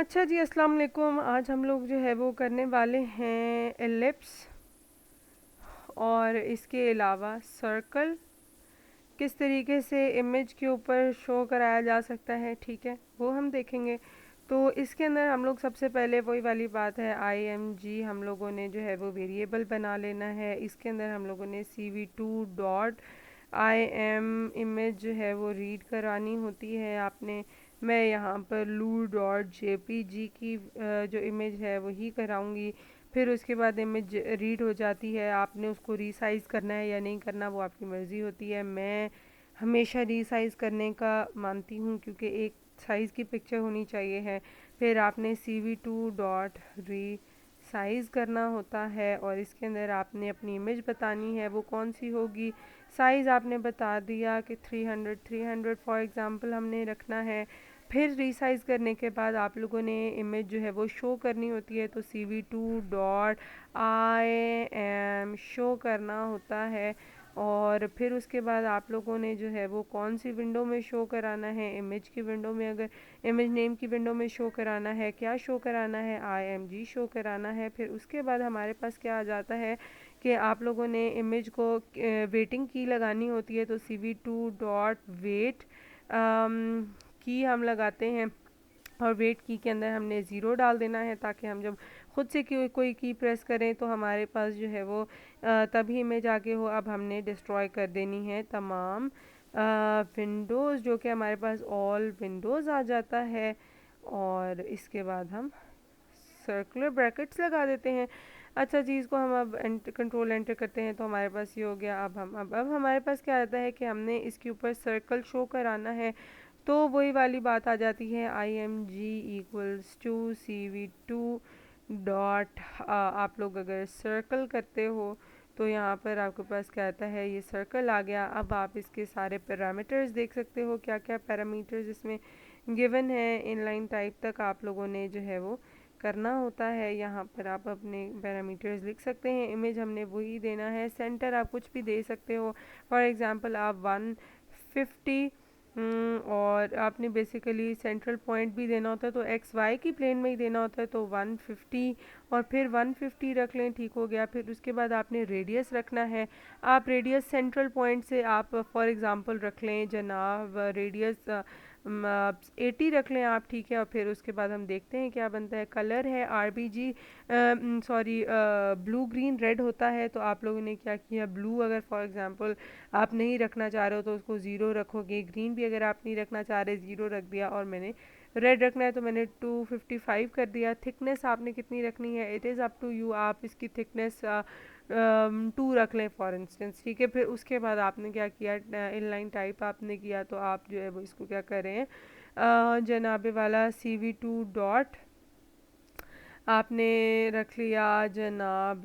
अच्छा जी, अस्सलाम वालेकुम। आज हम लोग जो है वो करने वाले हैं एलिप्स और इसके अलावा सर्कल किस तरीके से इमेज के ऊपर शो कराया जा सकता है, ठीक है, वो हम देखेंगे। तो इसके अंदर हम लोग सबसे पहले वही वाली बात है, IMG हम लोगों ने जो है वो वेरिएबल बना लेना है। इसके अंदर हम लोगों ने CV2 डॉट IM इमेज जो है वो रीड करानी होती है आपने। मैं यहाँ पर लू डॉट JPG की जो इमेज है वही कराऊंगी। फिर उसके बाद इमेज रीड हो जाती है, आपने उसको रीसाइज़ करना है या नहीं करना वो आपकी मर्ज़ी होती है। मैं हमेशा रीसाइज़ करने का मानती हूँ क्योंकि एक साइज़ की पिक्चर होनी चाहिए है। फिर आपने CV2 डॉट री साइज़ करना होता है और इसके अंदर आपने अपनी इमेज बतानी है वो कौन सी होगी। साइज़ आपने बता दिया कि 300 फॉर एग्ज़ाम्पल हमने रखना है। फिर रीसाइज़ करने के बाद आप लोगों ने इमेज जो है वो शो करनी होती है, तो CV2 डॉट IM शो करना होता है। और फिर उसके बाद आप लोगों ने जो है वो कौन सी विंडो में शो कराना है, इमेज की विंडो में, अगर इमेज नेम की विंडो में शो कराना है, क्या शो कराना है, IMG शो कराना है। फिर उसके बाद हमारे पास क्या आ जाता है कि आप लोगों ने इमेज को वेटिंग की लगानी होती है, तो CV2 डॉट वेट की हम लगाते हैं और वेट की के अंदर हमने ज़ीरो डाल देना है ताकि हम जब खुद से कोई की प्रेस करें तो हमारे पास जो है वो तभी इमेज आगे हो। अब हमने डिस्ट्रॉय कर देनी है तमाम विंडोज़, जो कि हमारे पास ऑल विंडोज़ आ जाता है। और इसके बाद हम सर्कुलर ब्रैकेट्स लगा देते हैं। अच्छा जी, इसको हम अब कंट्रोल एंटर करते हैं तो हमारे पास ये हो गया। अब हमारे पास क्या आता है कि हमने इसके ऊपर सर्कल शो कराना है, तो वही वाली बात आ जाती है, IMG equals to CV2 dot आप लोग अगर सर्कल करते हो तो यहाँ पर आपके पास क्या आता है, ये सर्कल आ गया। अब आप इसके सारे पैरामीटर्स देख सकते हो, क्या क्या पैरामीटर्स इसमें गिवन है। इनलाइन टाइप तक आप लोगों ने जो है वो करना होता है। यहाँ पर आप अपने पैरामीटर्स लिख सकते हैं, इमेज हमने वही देना है। सेंटर आप कुछ भी दे सकते हो, फॉर एग्जांपल आप 150 और आपने बेसिकली सेंट्रल पॉइंट भी देना होता है तो XY की प्लेन में ही देना होता है, तो 150 और फिर 150 रख लें, ठीक हो गया। फिर उसके बाद आपने रेडियस रखना है। आप रेडियस सेंट्रल पॉइंट से आप फॉर एग्जांपल रख लें जनाब, रेडियस 80 रख लें आप, ठीक है। और फिर उसके बाद हम देखते हैं क्या बनता है। कलर है RBG, sorry blue green red होता है, तो आप लोगों ने क्या किया, ब्लू अगर फॉर एग्जांपल आप नहीं रखना चाह रहे हो तो उसको ज़ीरो रखोगे। ग्रीन भी अगर आप नहीं रखना चाह रहे, ज़ीरो रख दिया। और मैंने रेड रखना है तो मैंने 255 कर दिया। थिकनेस आपने कितनी रखनी है, it is up to you, आप इसकी थिकनेस 2 रख लें फॉर इंस्टेंस, ठीक है। फिर उसके बाद आपने क्या किया, इनलाइन टाइप आपने किया, तो आप जो है वो इसको क्या करें, जनाबे वाला CV2 डॉट आपने रख लिया जनाब,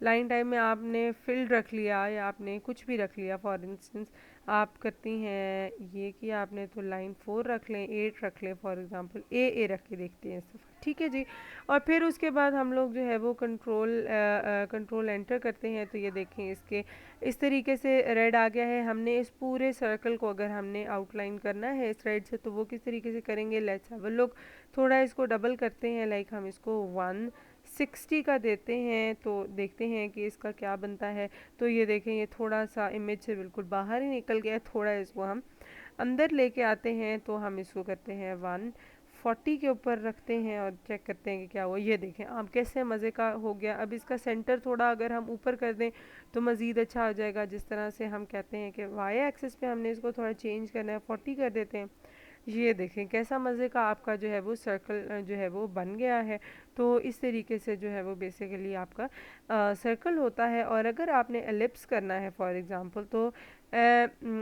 लाइन टाइम में आपने फील्ड रख लिया या आपने कुछ भी रख लिया। फॉर इंस्टेंस आप करती हैं ये कि आपने तो लाइन 4 रख लें, 8 रख लें फॉर एग्जांपल, ए रख के देखते हैं इस दफ़ा, ठीक है जी। और फिर उसके बाद हम लोग जो है वो कंट्रोल एंटर करते हैं, तो ये देखें इसके इस तरीके से रेड आ गया है। हमने इस पूरे सर्कल को अगर हमने आउटलाइन करना है इस रेड से, तो वो किस तरीके से करेंगे, लेट्स हैव अ लुक। थोड़ा इसको डबल करते हैं, लाइक हम इसको 160 का देते हैं, तो देखते हैं कि इसका क्या बनता है। तो ये देखें, ये थोड़ा सा इमेज से बिल्कुल बाहर ही निकल गया, थोड़ा इसको हम अंदर लेके आते हैं, तो हम इसको करते हैं 140 के ऊपर रखते हैं और चेक करते हैं कि क्या हुआ। ये देखें आप कैसे मज़े का हो गया। अब इसका सेंटर थोड़ा अगर हम ऊपर कर दें तो मज़ीद अच्छा हो जाएगा। जिस तरह से हम कहते हैं कि वाई एक्सिस पे हमने इसको थोड़ा चेंज करना है, 40 कर देते हैं। ये देखें कैसा मज़े का आपका जो है वो सर्कल जो है वो बन गया है। तो इस तरीके से जो है वो बेसिकली आपका सर्कल होता है। और अगर आपने एलिप्स करना है फॉर एग्जांपल, तो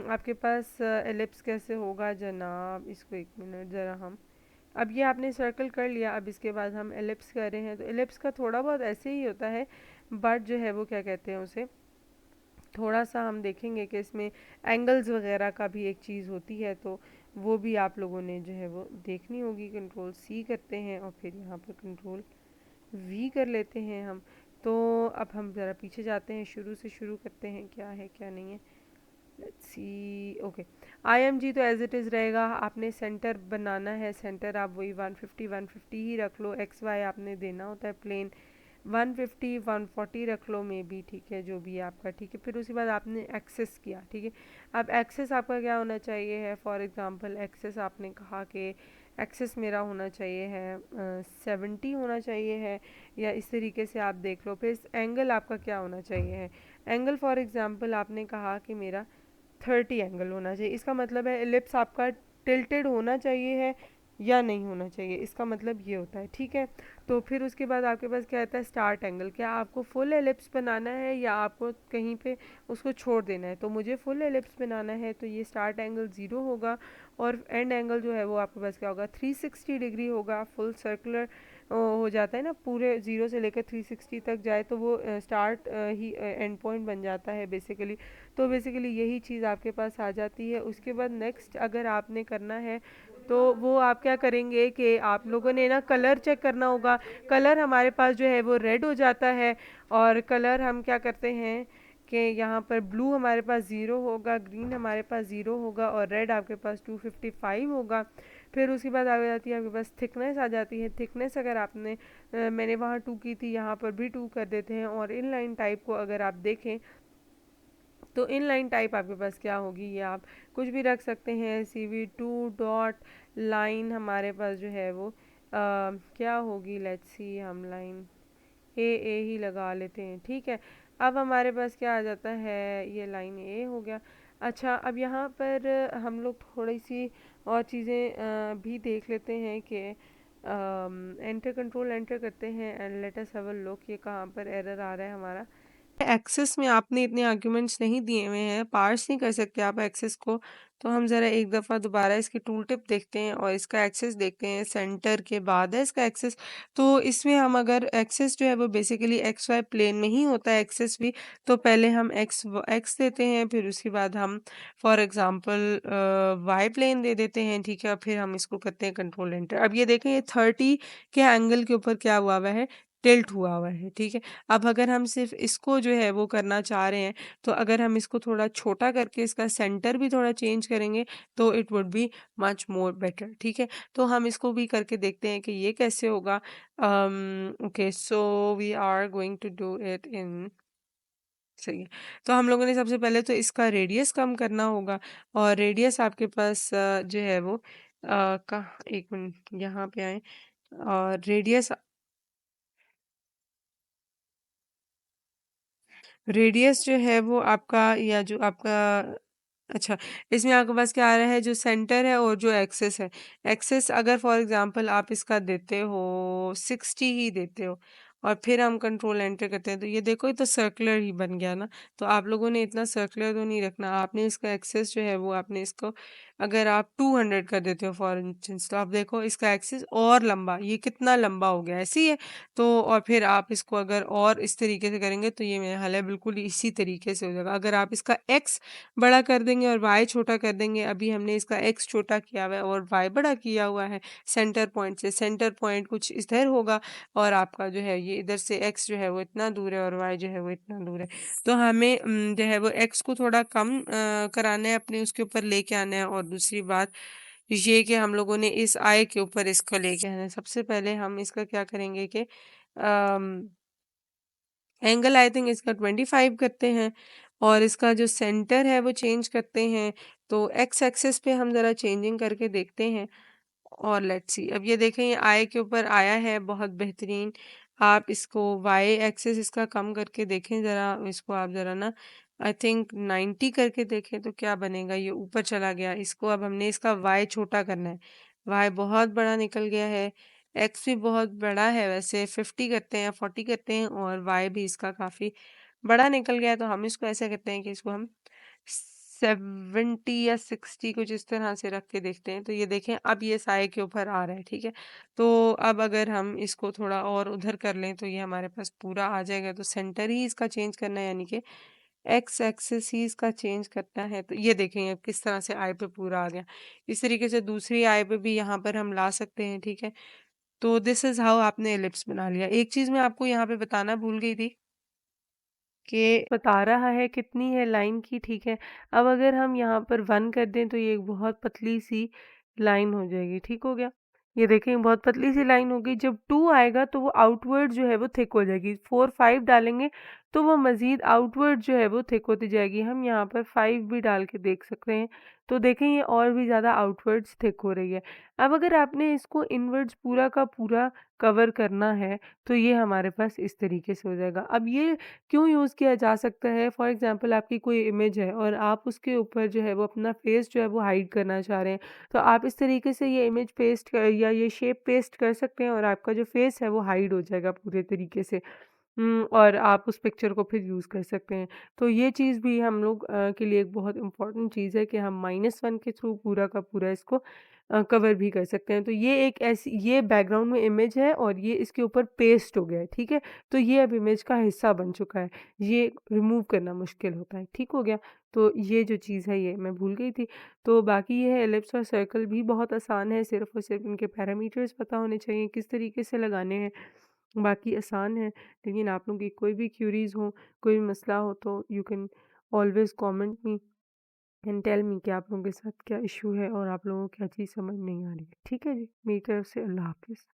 आपके पास एलिप्स कैसे होगा जनाब, इसको एक मिनट ज़रा हम, अब ये आपने सर्कल कर लिया। अब इसके बाद हम एलिप्स कर रहे हैं, तो एलिप्स का थोड़ा बहुत ऐसे ही होता है, बट जो है वो क्या कहते हैं उसे, थोड़ा सा हम देखेंगे कि इसमें एंगल्स वगैरह का भी एक चीज़ होती है, तो वो भी आप लोगों ने जो है वो देखनी होगी। कंट्रोल C करते हैं और फिर यहाँ पर कंट्रोल V कर लेते हैं हम। तो अब हम ज़रा पीछे जाते हैं, शुरू से शुरू करते हैं क्या है क्या नहीं है। Let's see, okay. I am जी तो एज इट इज़ रहेगा। आपने सेंटर बनाना है, सेंटर आप वही 150 ही रख लो। एक्स वाई आपने देना होता है प्लेन 150 140 रख लो मे बी, ठीक है, जो भी है आपका, ठीक है। फिर उसके बाद आपने एक्सेस किया, ठीक है। अब एक्सेस आपका क्या होना चाहिए है, फॉर एग्जांपल एक्सेस आपने कहा कि एक्सेस मेरा होना चाहिए है 70 होना चाहिए है, या इस तरीके से आप देख लो। फिर एंगल आपका क्या होना चाहिए है, एंगल फॉर एग्जांपल आपने कहा कि मेरा 30 एंगल होना चाहिए। इसका मतलब है एलिप्स आपका टिल्टेड होना चाहिए है या नहीं होना चाहिए, इसका मतलब ये होता है, ठीक है। तो फिर उसके बाद आपके पास क्या आता है, स्टार्ट एंगल। क्या आपको फुल एलिप्स बनाना है या आपको कहीं पे उसको छोड़ देना है? तो मुझे फुल एलिप्स बनाना है, तो ये स्टार्ट एंगल 0 होगा और एंड एंगल जो है वो आपके पास क्या होगा, 360 डिग्री होगा। फुल सर्कुलर हो जाता है ना, पूरे 0 से लेकर 360 तक जाए तो वो स्टार्ट ही एंड पॉइंट बन जाता है बेसिकली। तो बेसिकली यही चीज़ आपके पास आ जाती है। उसके बाद नेक्स्ट अगर आपने करना है तो वो आप क्या करेंगे कि आप लोगों ने ना कलर चेक करना होगा। कलर हमारे पास जो है वो रेड हो जाता है, और कलर हम क्या करते हैं कि यहाँ पर ब्लू हमारे पास 0 होगा, ग्रीन हमारे पास 0 होगा और रेड आपके पास 255 होगा। फिर उसके बाद आ जाती है आपके पास थिकनेस आ जाती है। थिकनेस अगर आपने मैंने वहाँ 2 की थी, यहाँ पर भी 2 कर देते हैं। और इन लाइन टाइप को अगर आप देखें तो इन लाइन टाइप आपके पास क्या होगी, ये आप कुछ भी रख सकते हैं। CV2 डॉट लाइन हमारे पास जो है वो क्या होगी, लेट्स सी, हम लाइन ए ही लगा लेते हैं, ठीक है। अब हमारे पास क्या आ जाता है, ये लाइन ए हो गया। अच्छा, अब यहाँ पर हम लोग थोड़ी सी और चीज़ें भी देख लेते हैं कि एंटर, कंट्रोल एंटर करते हैं and let us have a look, ये कहाँ पर एरर आ रहा है हमारा। एक्सेस में आपने इतने आर्ग्यूमेंट्स नहीं दिए हुए हैं, पार्स नहीं कर सकते आप एक्सेस को। तो हम ज़रा एक दफ़ा दोबारा इसकी टूल टिप देखते हैं और इसका एक्सेस देखते हैं। सेंटर के बाद है इसका एक्सेस। तो इसमें हम अगर एक्सेस जो है वो बेसिकली एक्स वाई प्लेन में ही होता है एक्सेस भी। तो पहले हम एक्स देते हैं, फिर उसके बाद हम फॉर एग्जांपल वाई प्लेन दे देते हैं, ठीक है। और फिर हम इसको करते हैं कंट्रोल एंटर। अब ये देखें, ये 30 के एंगल के ऊपर क्या हुआ है, टिल्ट हुआ है, ठीक है। अब अगर हम सिर्फ इसको जो है वो करना चाह रहे हैं, तो अगर हम इसको थोड़ा छोटा करके इसका सेंटर भी थोड़ा चेंज करेंगे तो it would be much more better, ठीक है। तो हम इसको भी करके देखते हैं कि ये कैसे होगा। Okay, so we are going to do it in, सही है। तो हम लोगों ने सबसे पहले तो इसका रेडियस कम करना होगा। और रेडियस आपके पास जो है वो का, एक मिनट यहाँ पे आए। और रेडियस, रेडियस जो है वो आपका, या जो आपका, अच्छा, इसमें आपके पास क्या आ रहा है, जो सेंटर है और जो एक्सेस है। एक्सेस अगर फॉर एग्जांपल आप इसका देते हो 60 ही देते हो और फिर हम कंट्रोल एंटर करते हैं, तो ये देखो, ये तो सर्कुलर ही बन गया ना। तो आप लोगों ने इतना सर्कुलर तो नहीं रखना। आपने इसका एक्सेस जो है वो आपने इसको, अगर आप 200 कर देते हो फॉर इंस्टेंस, तो आप देखो इसका एक्सेस और लंबा, ये कितना लंबा हो गया, ऐसे ही है। तो और फिर आप इसको अगर और इस तरीके से करेंगे तो ये मेरा हाल है बिल्कुल इसी तरीके से हो जाएगा। अगर आप इसका एक्स बड़ा कर देंगे और वाई छोटा कर देंगे, अभी हमने इसका एक्स छोटा किया हुआ है और वाई बड़ा किया हुआ है सेंटर पॉइंट से। सेंटर पॉइंट कुछ इधर होगा और आपका जो है ये इधर से एक्स जो है वो इतना दूर है और वाई जो है वो इतना दूर है। तो हमें जो है वो एक्स को थोड़ा कम कराना है, अपने उसके ऊपर लेके आना है। और दूसरी बात ये कि हम लोगों ने इस आई के ऊपर इसको लेके आना है। सबसे पहले हम इसका क्या करेंगे कि एंगल आई थिंक इसका 25 करते हैं और इसका जो सेंटर है वो चेंज करते हैं। तो एक्स एक्सिस पे हम ज़रा चेंजिंग करके देखते हैं और लेट्स सी। अब ये देखें, ये आई के ऊपर आया है, बहुत बेहतरीन। आप इसको वाई एक्सिस इसका कम करके देखें ज़रा, इसको आप ज़रा ना आई थिंक 90 करके देखें तो क्या बनेगा, ये ऊपर चला गया। इसको अब हमने इसका वाई छोटा करना है। वाई बहुत बड़ा निकल गया है, एक्स भी बहुत बड़ा है, वैसे 50 करते हैं, 40 करते हैं, और वाई भी इसका काफ़ी बड़ा निकल गया है। तो हम इसको ऐसा करते हैं कि इसको हम 70 या 60 कुछ इस तरह से रख के देखते हैं। तो ये देखें, अब ये साए के ऊपर आ रहा है, ठीक है। तो अब अगर हम इसको थोड़ा और उधर कर लें तो ये हमारे पास पूरा आ जाएगा। तो सेंटर ही इसका चेंज करना है, यानी कि एक्स एक्सिस ही इसका चेंज करना है। तो ये देखें अब किस तरह से आई पे पूरा आ गया। इस तरीके से दूसरी आई पे भी यहाँ पर हम ला सकते हैं, ठीक है। तो दिस इज हाउ आपने एलिप्स बना लिया। एक चीज मैं आपको यहाँ पे बताना भूल गई थी कि बता रहा है कितनी है लाइन की, ठीक है। अब अगर हम यहाँ पर 1 कर दें तो ये एक बहुत पतली सी लाइन हो जाएगी, ठीक हो गया। ये देखें बहुत पतली सी लाइन हो गई। जब 2 आएगा तो वो आउटवर्ड जो है वो थिक हो जाएगी। 4 5 डालेंगे तो वो मज़ीद आउटवर्ड जो है वो थिक होती जाएगी। हम यहाँ पर 5 भी डाल के देख सकते हैं, तो देखें ये और भी ज़्यादा आउटवर्ड्स थिक हो रही है। अब अगर आपने इसको इनवर्ड्स पूरा का पूरा कवर करना है तो ये हमारे पास इस तरीके से हो जाएगा। अब ये क्यों यूज़ किया जा सकता है? फॉर एग्ज़ाम्पल आपकी कोई इमेज है और आप उसके ऊपर जो है वो अपना फेस जो है वो हाइड करना चाह रहे हैं, तो आप इस तरीके से ये इमेज पेस्ट कर या ये शेप पेस्ट कर सकते हैं और आपका जो फेस है वो हाइड हो जाएगा पूरे तरीके से। और आप उस पिक्चर को फिर यूज़ कर सकते हैं। तो ये चीज़ भी हम लोग के लिए एक बहुत इम्पोर्टेंट चीज़ है कि हम -1 के थ्रू पूरा का पूरा इसको कवर भी कर सकते हैं। तो ये एक ऐसी ये बैकग्राउंड में इमेज है और ये इसके ऊपर पेस्ट हो गया है, ठीक है? तो ये अब इमेज का हिस्सा बन चुका है। ये रिमूव करना मुश्किल होता है, ठीक हो गया? तो ये जो चीज़ है ये मैं भूल गई थी। तो बाकी ये है एलिप्स और सर्कल भी बहुत आसान है, सिर्फ़ और सिर्फ़ इनके पैरामीटर्स पता होने चाहिए, किस तरीके से लगाने हैं, बाकी आसान है। लेकिन आप लोगों की कोई भी क्यूरीज़ हो, कोई भी मसला हो तो you can always comment me and tell me कि आप लोगों के साथ क्या इश्यू है और आप लोगों को क्या चीज़ समझ नहीं आ रही है। ठीक है जी? मेरी तरफ से अल्लाह हाफ़िज़।